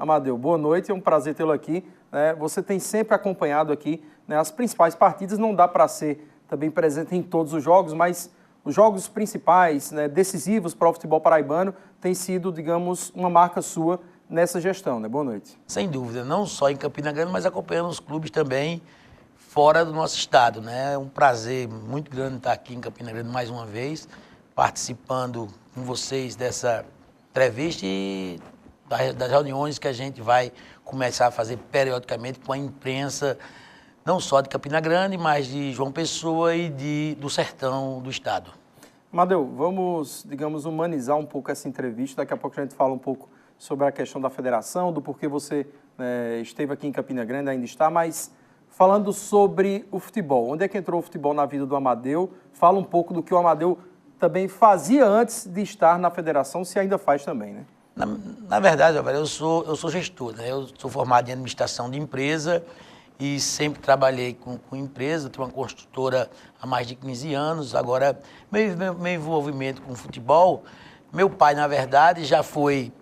Amadeu, boa noite, é um prazer tê-lo aqui. Você tem sempre acompanhado aqui, né, as principais partidas, não dá para ser também presente em todos os jogos, mas os jogos principais, né, decisivos para o futebol paraibano, tem sido, digamos, uma marca sua nessa gestão, né? Boa noite. Sem dúvida, não só em Campina Grande, mas acompanhando os clubes também fora do nosso estado, né? É um prazer muito grande estar aqui em Campina Grande mais uma vez, participando com vocês dessa entrevista e das reuniões que a gente vai começar a fazer periodicamente com a imprensa, não só de Campina Grande, mas de João Pessoa e do sertão do estado. Amadeu, vamos, digamos, humanizar um pouco essa entrevista. Daqui a pouco a gente fala um pouco sobre a questão da federação, do porquê você esteve aqui em Campina Grande, ainda está, mas falando sobre o futebol. Onde é que entrou o futebol na vida do Amadeu? Fala um pouco do que o Amadeu também fazia antes de estar na federação, se ainda faz também, né? Na verdade, eu sou gestor, né? Eu sou formado em administração de empresa e sempre trabalhei com empresa, tenho uma construtora há mais de 15 anos. Agora, meu envolvimento com futebol, meu pai, na verdade, já foi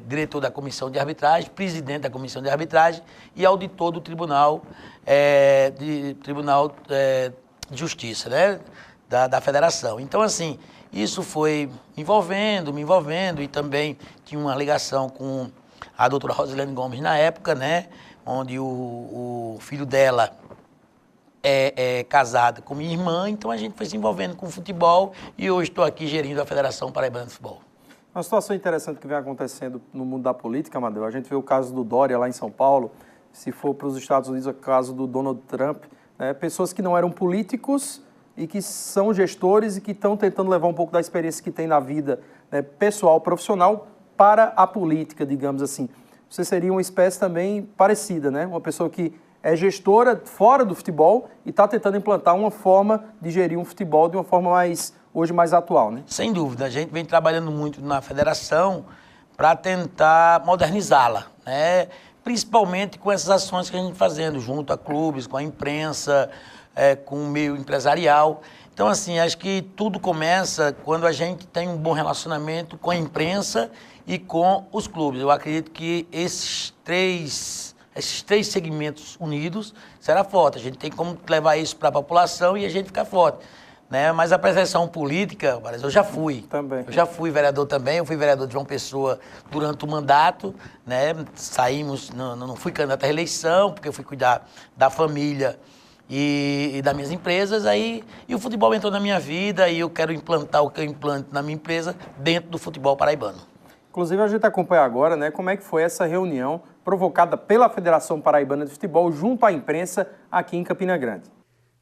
diretor da comissão de arbitragem, presidente da comissão de arbitragem e auditor do Tribunal de Justiça, né? Da federação. Então, assim, isso foi me envolvendo e também tinha uma ligação com a doutora Rosilene Gomes na época, né? Onde o filho dela é casado com minha irmã, então a gente foi se envolvendo com o futebol e hoje estou aqui gerindo a Federação Paraibana de Futebol. Uma situação interessante que vem acontecendo no mundo da política, Amadeu, a gente vê o caso do Dória lá em São Paulo, se for para os Estados Unidos, o caso do Donald Trump, né? Pessoas que não eram políticos e que são gestores e que estão tentando levar um pouco da experiência que tem na vida, né, pessoal, profissional, para a política, digamos assim. Você seria uma espécie também parecida, né? Uma pessoa que é gestora fora do futebol e está tentando implantar uma forma de gerir um futebol de uma forma hoje mais atual, né? Sem dúvida, a gente vem trabalhando muito na federação para tentar modernizá-la, né? Principalmente com essas ações que a gente fazendo junto a clubes, com a imprensa, com o meio empresarial. Então, assim, acho que tudo começa quando a gente tem um bom relacionamento com a imprensa e com os clubes. Eu acredito que esses três segmentos unidos será forte. A gente tem como levar isso para a população e a gente ficar forte, né? Mas a percepção política, eu já fui. Também. Eu já fui vereador também, eu fui vereador de João Pessoa durante o mandato, né? Saímos, não fui candidato à reeleição, porque eu fui cuidar da família e das minhas empresas, e o futebol entrou na minha vida e eu quero implantar o que eu implanto na minha empresa dentro do futebol paraibano. Inclusive, a gente acompanha agora, né, como é que foi essa reunião provocada pela Federação Paraibana de Futebol junto à imprensa aqui em Campina Grande.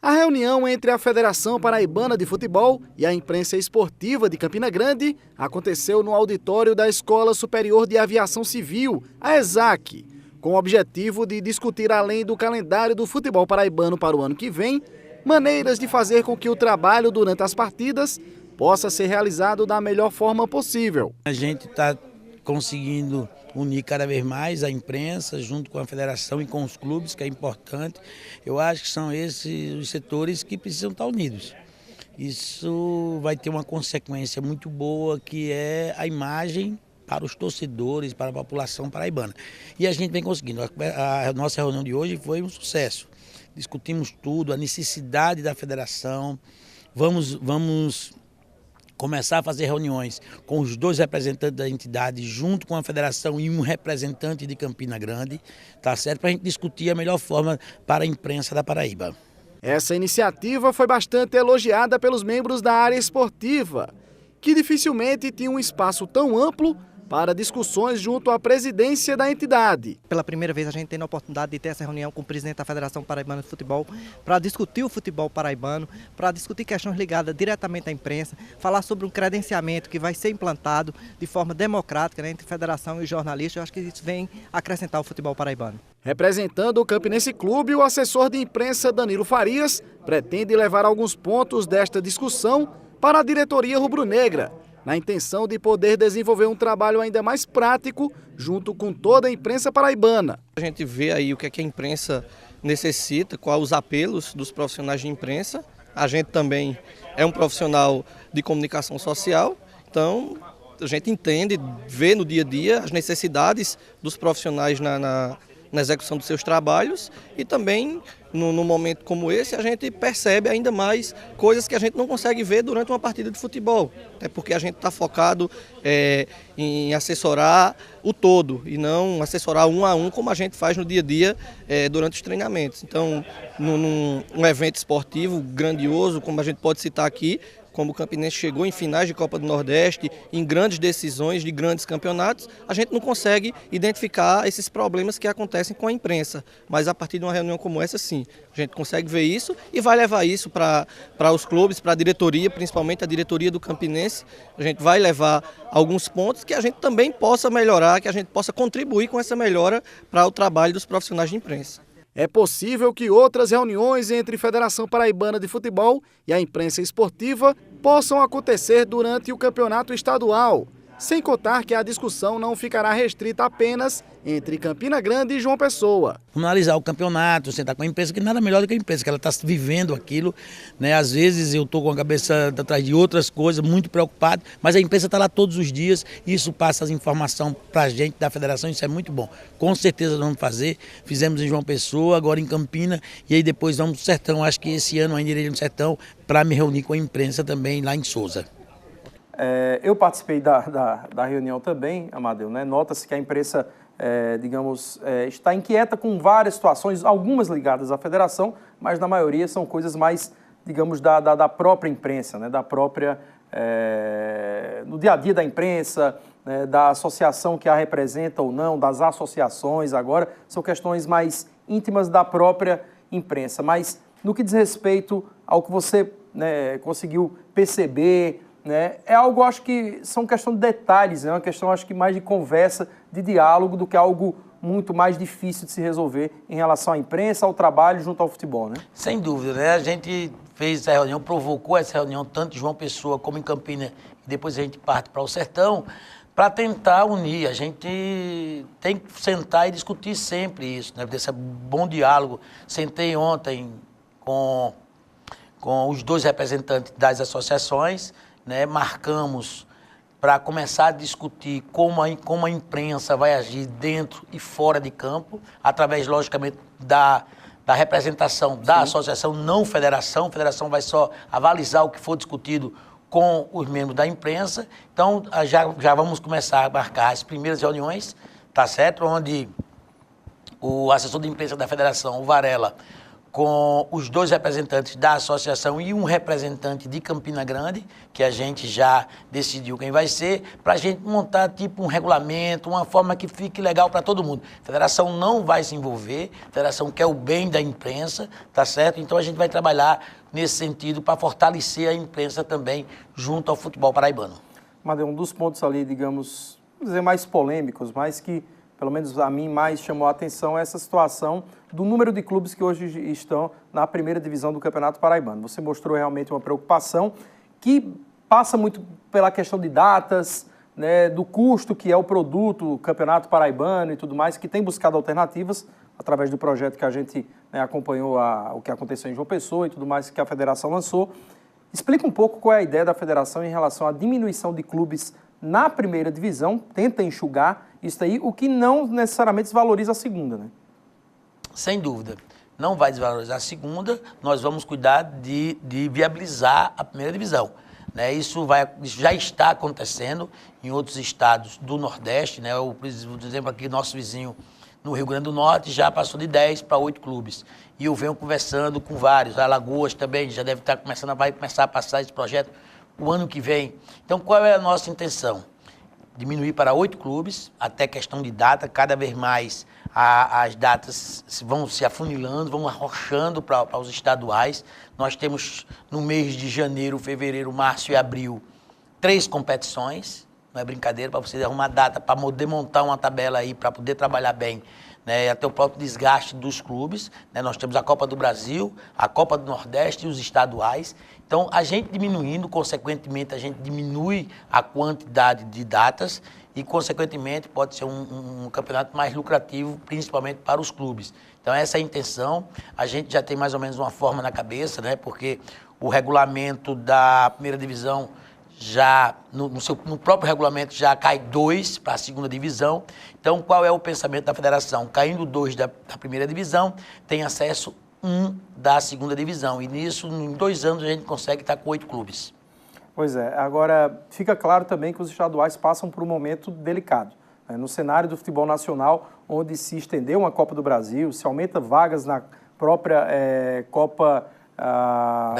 A reunião entre a Federação Paraibana de Futebol e a imprensa esportiva de Campina Grande aconteceu no auditório da Escola Superior de Aviação Civil, a ESAC, com o objetivo de discutir, além do calendário do futebol paraibano para o ano que vem, maneiras de fazer com que o trabalho durante as partidas possa ser realizado da melhor forma possível. A gente está conseguindo unir cada vez mais a imprensa junto com a federação e com os clubes, que é importante. Eu acho que são esses os setores que precisam estar unidos. Isso vai ter uma consequência muito boa, que é a imagem para os torcedores, para a população paraibana. E a gente vem conseguindo. A nossa reunião de hoje foi um sucesso. Discutimos tudo, a necessidade da federação. Vamos começar a fazer reuniões com os dois representantes da entidade, junto com a federação e um representante de Campina Grande, tá certo? Para a gente discutir a melhor forma para a imprensa da Paraíba. Essa iniciativa foi bastante elogiada pelos membros da área esportiva, que dificilmente tinha um espaço tão amplo para discussões junto à presidência da entidade. Pela primeira vez a gente tem a oportunidade de ter essa reunião com o presidente da Federação Paraibana de Futebol para discutir o futebol paraibano, para discutir questões ligadas diretamente à imprensa, falar sobre um credenciamento que vai ser implantado de forma democrática, né, entre federação e jornalistas. Eu acho que isso vem acrescentar o futebol paraibano. Representando o Campinense Clube, o assessor de imprensa Danilo Farias pretende levar alguns pontos desta discussão para a diretoria rubro-negra, na intenção de poder desenvolver um trabalho ainda mais prático junto com toda a imprensa paraibana. A gente vê aí o que é que a imprensa necessita, quais os apelos dos profissionais de imprensa. A gente também é um profissional de comunicação social, então a gente entende, vê no dia a dia as necessidades dos profissionais na execução dos seus trabalhos e também num momento como esse a gente percebe ainda mais coisas que a gente não consegue ver durante uma partida de futebol. É porque a gente está focado em assessorar o todo e não assessorar um a um como a gente faz no dia a dia durante os treinamentos. Então, num evento esportivo grandioso, como a gente pode citar aqui, como o Campinense chegou em finais de Copa do Nordeste, em grandes decisões de grandes campeonatos, a gente não consegue identificar esses problemas que acontecem com a imprensa. Mas a partir de uma reunião como essa, sim, a gente consegue ver isso e vai levar isso para os clubes, para a diretoria, principalmente a diretoria do Campinense. A gente vai levar alguns pontos que a gente também possa melhorar, que a gente possa contribuir com essa melhora para o trabalho dos profissionais de imprensa. É possível que outras reuniões entre Federação Paraibana de Futebol e a imprensa esportiva possam acontecer durante o campeonato estadual, sem contar que a discussão não ficará restrita apenas entre Campina Grande e João Pessoa. Vamos analisar o campeonato, sentar com a imprensa, que nada melhor do que a imprensa, que ela está vivendo aquilo, né? Às vezes eu estou com a cabeça atrás de outras coisas, muito preocupado, mas a imprensa está lá todos os dias e isso passa as informações para a gente da federação, isso é muito bom. Com certeza vamos fazer, fizemos em João Pessoa, agora em Campina e aí depois vamos para o Sertão, acho que esse ano ainda irei no Sertão para me reunir com a imprensa também lá em Souza. Eu participei da reunião também, Amadeu, né? Nota-se que a imprensa, está inquieta com várias situações, algumas ligadas à federação, mas na maioria são coisas mais, digamos, da própria imprensa, né? Da própria, no dia a dia da imprensa, né? Da associação que a representa ou não, das associações agora, são questões mais íntimas da própria imprensa. Mas no que diz respeito ao que você, né, conseguiu perceber, né, é algo, acho que são questão de detalhes, é uma questão, acho que mais de conversa, de diálogo, do que algo muito mais difícil de se resolver em relação à imprensa, ao trabalho junto ao futebol, né? Sem dúvida, né? A gente fez essa reunião, provocou essa reunião tanto em João Pessoa como em Campina, e depois a gente parte para o Sertão, para tentar unir. A gente tem que sentar e discutir sempre isso, né? Desse bom diálogo. Sentei ontem com os dois representantes das associações, né, marcamos para começar a discutir como a imprensa vai agir dentro e fora de campo, através, logicamente, da representação da associação, não federação. A federação vai só avalizar o que for discutido com os membros da imprensa. Então, já vamos começar a marcar as primeiras reuniões, tá certo? Onde o assessor de imprensa da federação, o Varela, com os dois representantes da associação e um representante de Campina Grande, que a gente já decidiu quem vai ser, para a gente montar tipo um regulamento, uma forma que fique legal para todo mundo. A federação não vai se envolver, a federação quer o bem da imprensa, tá certo? Então a gente vai trabalhar nesse sentido para fortalecer a imprensa também junto ao futebol paraibano. Amadeu, um dos pontos ali, digamos, vamos dizer, mais polêmicos, mas que pelo menos a mim mais chamou a atenção, é essa situação do número de clubes que hoje estão na primeira divisão do Campeonato Paraibano. Você mostrou realmente uma preocupação que passa muito pela questão de datas, né, do custo que é o produto, o Campeonato Paraibano e tudo mais, que tem buscado alternativas através do projeto que a gente, né, acompanhou o que aconteceu em João Pessoa e tudo mais que a federação lançou. Explica um pouco qual é a ideia da federação em relação à diminuição de clubes na primeira divisão, tenta enxugar isso aí, o que não necessariamente desvaloriza a segunda, né? Sem dúvida. Não vai desvalorizar a segunda, nós vamos cuidar de viabilizar a primeira divisão, né? Isso já está acontecendo em outros estados do Nordeste, né? Por exemplo, aqui nosso vizinho no Rio Grande do Norte já passou de 10 para 8 clubes. E eu venho conversando com vários, a Alagoas também já deve estar vai começar a passar esse projeto o ano que vem. Então, qual é a nossa intenção? Diminuir para 8 clubes, até questão de data, cada vez mais as datas vão se afunilando, vão arrochando para os estaduais. Nós temos no mês de janeiro, fevereiro, março e abril 3 competições, não é brincadeira, para você arrumar data, para poder montar uma tabela aí, para poder trabalhar bem, né, até o próprio desgaste dos clubes, né? Nós temos a Copa do Brasil, a Copa do Nordeste e os estaduais. Então, a gente diminuindo, consequentemente, a gente diminui a quantidade de datas e, consequentemente, pode ser um campeonato mais lucrativo, principalmente para os clubes. Então, essa é a intenção. A gente já tem mais ou menos uma forma na cabeça, né? Porque o regulamento da primeira divisão já no próprio regulamento já cai 2 para a segunda divisão. Então, qual é o pensamento da federação? Caindo 2 da primeira divisão, tem acesso 1 da segunda divisão. E nisso, em 2 anos, a gente consegue estar com 8 clubes. Pois é. Agora, fica claro também que os estaduais passam por um momento delicado. No cenário do futebol nacional, onde se estendeu uma Copa do Brasil, se aumenta vagas na própria Copa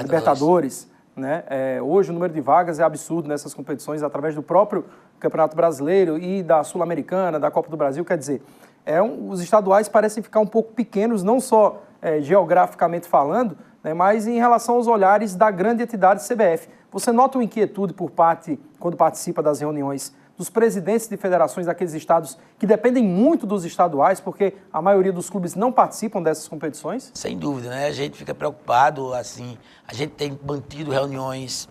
Libertadores, né? Hoje o número de vagas é absurdo nessas competições, através do próprio Campeonato Brasileiro e da Sul-Americana, da Copa do Brasil. Quer dizer, os estaduais parecem ficar um pouco pequenos, não só geograficamente falando, né, mas em relação aos olhares da grande entidade CBF. Você nota uma inquietude por parte, quando participa das reuniões, dos presidentes de federações daqueles estados que dependem muito dos estaduais, porque a maioria dos clubes não participam dessas competições? Sem dúvida, né? A gente fica preocupado, assim, a gente tem mantido reuniões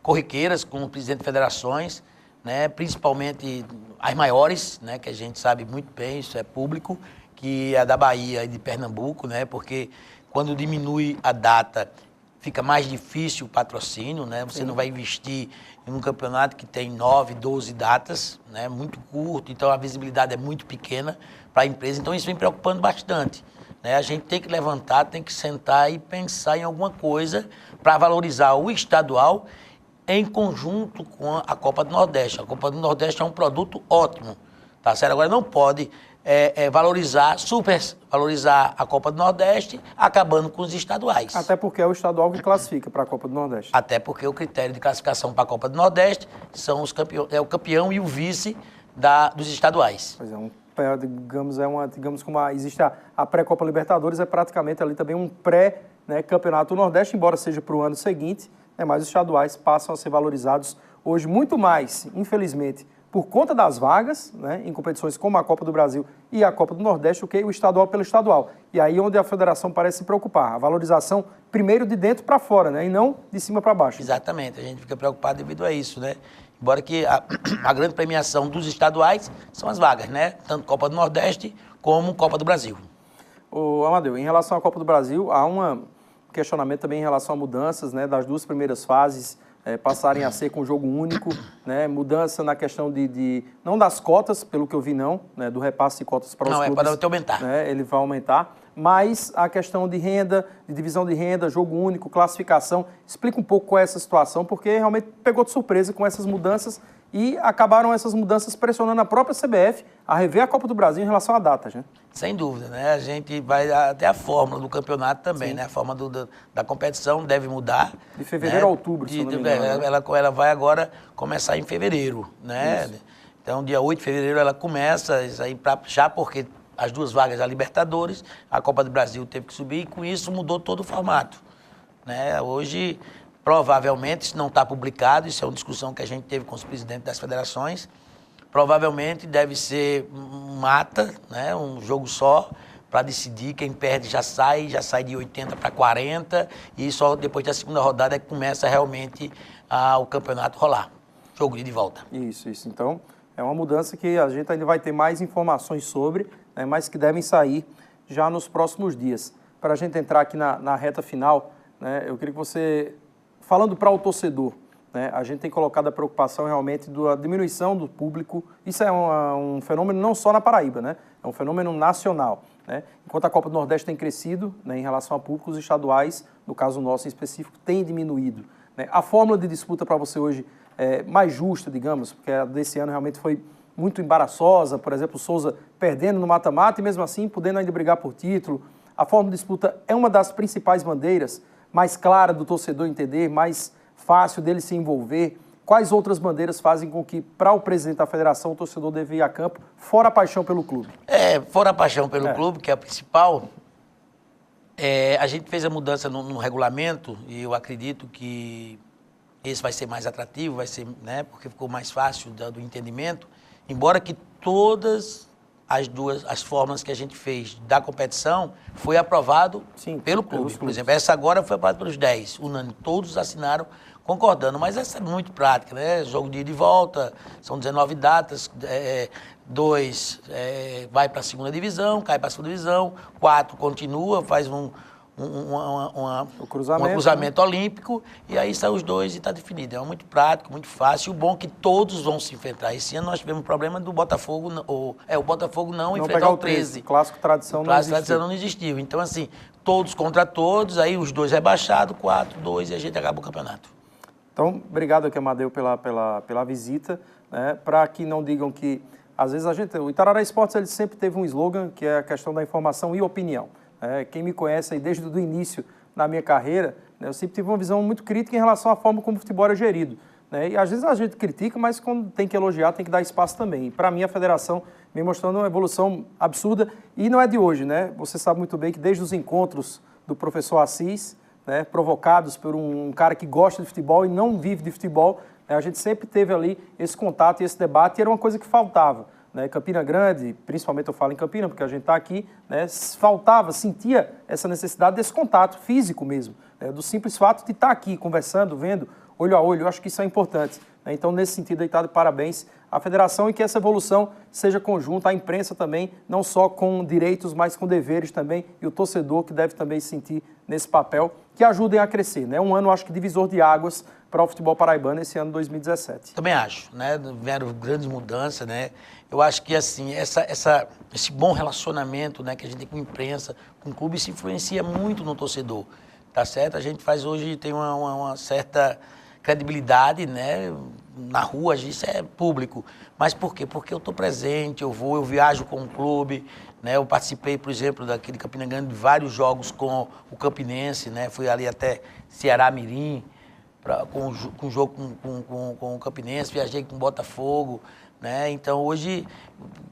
corriqueiras com o presidente de federações, né? Principalmente as maiores, né? Que a gente sabe muito bem, isso é público, que é a da Bahia e de Pernambuco, né? Porque quando diminui a data, fica mais difícil o patrocínio, né? Você não vai investir em um campeonato que tem 9, 12 datas, né? Muito curto, então a visibilidade é muito pequena para a empresa. Então isso vem preocupando bastante, né? A gente tem que levantar, tem que sentar e pensar em alguma coisa para valorizar o estadual em conjunto com a Copa do Nordeste. A Copa do Nordeste é um produto ótimo, tá certo? Agora não pode supervalorizar a Copa do Nordeste, acabando com os estaduais. Até porque é o estadual que classifica para a Copa do Nordeste. Até porque o critério de classificação para a Copa do Nordeste são o campeão e o vice dos estaduais. Pois digamos como existe a pré-Copa Libertadores, é praticamente ali também um pré-campeonato do Nordeste, embora seja para o ano seguinte, né, mas os estaduais passam a ser valorizados hoje muito mais, infelizmente, por conta das vagas, né, em competições como a Copa do Brasil e a Copa do Nordeste, do que o estadual pelo estadual. E aí onde a federação parece se preocupar, a valorização primeiro de dentro para fora, né, e não de cima para baixo. Exatamente, a gente fica preocupado devido a isso, né? Embora que a grande premiação dos estaduais são as vagas, né? Tanto Copa do Nordeste como Copa do Brasil. Ô, Amadeu, em relação à Copa do Brasil, há um questionamento também em relação a mudanças, né, das 2 primeiras fases, passarem a ser com jogo único, né? Mudança na questão não das cotas, pelo que eu vi não, né? Do repasse de cotas para os clubes. Não, é para aumentar. Né? Ele vai aumentar, mas a questão de renda, de divisão de renda, jogo único, classificação, explica um pouco qual é essa situação, porque realmente pegou de surpresa com essas mudanças e acabaram essas mudanças pressionando a própria CBF a rever a Copa do Brasil em relação à data, né? Sem dúvida, né? A gente vai até a fórmula do campeonato também, né? A forma da competição deve mudar. De fevereiro a outubro, se não me engano. Ela vai agora começar em fevereiro, né? Isso. Então, dia 8 de fevereiro ela começa, isso aí já porque as 2 vagas da Libertadores, a Copa do Brasil teve que subir e com isso mudou todo o formato, né? Hoje, provavelmente, se não está publicado, isso é uma discussão que a gente teve com os presidentes das federações, provavelmente deve ser mata, né, um jogo só, para decidir quem perde já sai de 80 para 40, e só depois da segunda rodada é que começa realmente o campeonato rolar. Jogo de volta. Isso. Então, é uma mudança que a gente ainda vai ter mais informações sobre, né, mas que devem sair já nos próximos dias. Para a gente entrar aqui na reta final, né, eu queria que você, falando para o torcedor, né, a gente tem colocado a preocupação realmente da diminuição do público. Isso é um fenômeno não só na Paraíba, né? É um fenômeno nacional, né? Enquanto a Copa do Nordeste tem crescido, né, em relação a público, os estaduais, no caso nosso em específico, têm diminuído, né? A fórmula de disputa para você hoje é mais justa, digamos, porque a desse ano realmente foi muito embaraçosa, por exemplo, o Souza perdendo no mata-mata e mesmo assim podendo ainda brigar por título. A fórmula de disputa é uma das principais bandeiras, mais clara do torcedor entender, mais fácil dele se envolver. Quais outras bandeiras fazem com que, para o presidente da federação, o torcedor deve ir a campo, fora a paixão pelo clube? Fora a paixão pelo clube, que é a principal, a gente fez a mudança no regulamento e eu acredito que esse vai ser mais atrativo, vai ser, né, porque ficou mais fácil do entendimento, embora que todas as fórmulas que a gente fez da competição foi aprovado pelo clube. Por exemplo, essa agora foi aprovada pelos 10, unânime, todos assinaram concordando, mas essa é muito prática, né? Jogo de ida e volta, são 19 datas, 2 vai para a segunda divisão, cai para a segunda divisão, 4 continua, faz um O cruzamento, um cruzamento olímpico, e aí saem os dois e está definido. É muito prático, muito fácil. E o bom é que todos vão se enfrentar. Esse ano nós tivemos um problema do Botafogo, o Botafogo não enfrentar o 13. Clássico tradição não existiu. Então, assim, todos contra todos, aí os dois rebaixados, 4-2, e a gente acaba o campeonato. Então, obrigado aqui, Amadeu, pela visita, né? Para que não digam que, às vezes, o Itararé Esportes ele sempre teve um slogan, que é a questão da informação e opinião. Quem me conhece aí desde o início na minha carreira, né, eu sempre tive uma visão muito crítica em relação à forma como o futebol é gerido. Né? E às vezes a gente critica, mas quando tem que elogiar, tem que dar espaço também. E para mim a federação vem mostrando uma evolução absurda e não é de hoje, né? Você sabe muito bem que desde os encontros do professor Assis, né, provocados por um cara que gosta de futebol e não vive de futebol, né, a gente sempre teve ali esse contato e esse debate e era uma coisa que faltava. Né, Campina Grande, principalmente eu falo em Campina, porque a gente está aqui, né, sentia essa necessidade desse contato físico mesmo, né, do simples fato de estar aqui conversando, vendo, olho a olho. Eu acho que isso é importante. Né, então, nesse sentido, aí está de parabéns à federação e que essa evolução seja conjunta, a imprensa também, não só com direitos, mas com deveres também, e o torcedor que deve também se sentir nesse papel, que ajudem a crescer. Né? Um ano, acho que divisor de águas para o futebol paraibano esse ano 2017. Também acho, né? Vieram grandes mudanças, né? Eu acho que, assim, esse bom relacionamento, né, que a gente tem com a imprensa, com o clube, isso influencia muito no torcedor, tá certo? A gente tem uma certa credibilidade, né? Na rua, isso é público. Mas por quê? Porque eu estou presente, eu viajo com o clube, né? Eu participei, por exemplo, daquele Campina Grande, de vários jogos com o Campinense, né? Fui ali até Ceará Mirim, com o jogo com o Campinense, viajei com o Botafogo, né? Então hoje,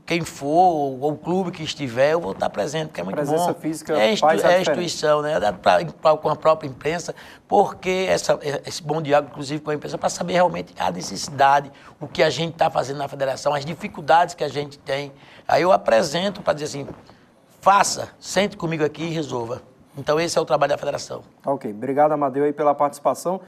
quem for, ou o clube que estiver, eu vou estar presente, porque é muito bom. Presença física faz a instituição, né? Com a própria imprensa, porque esse bom diálogo, inclusive com a imprensa, para saber realmente a necessidade, o que a gente está fazendo na federação, as dificuldades que a gente tem. Aí eu apresento para dizer assim, sente comigo aqui e resolva. Então esse é o trabalho da federação. Ok, obrigado, Amadeu, aí pela participação.